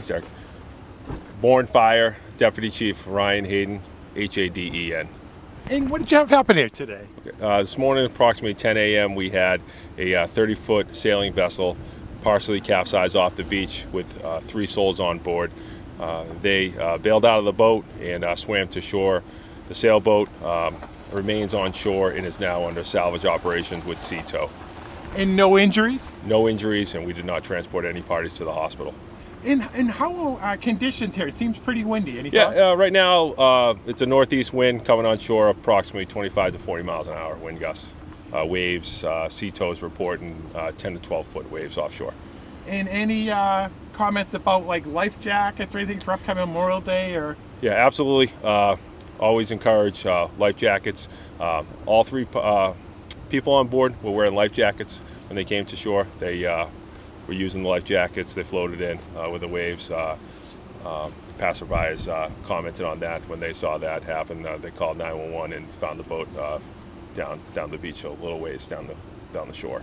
Thanks, Derek. Bourne Fire, Deputy Chief Ryan Haden, Haden. And what did you have happen here today? This morning, approximately 10 a.m., we had a 30-foot sailing vessel partially capsized off the beach with 3 souls on board. They bailed out of the boat and swam to shore. The sailboat remains on shore and is now under salvage operations with sea tow. And no injuries? No injuries, and we did not transport any parties to the hospital. And how are conditions here? It seems pretty windy. Any thoughts? Right now it's a northeast wind coming on shore, approximately 25 to 40 miles an hour wind gusts. Waves, sea tows reporting 10 to 12 foot waves offshore. And any comments about like life jackets or anything for upcoming Memorial Day? Or Yeah, absolutely. Always encourage life jackets. All 3 people on board were wearing life jackets when they came to shore. They were using the life jackets. They floated in with the waves. Passerbys commented on that when they saw that happen. They called 911 and found the boat down the beach a little ways down the shore.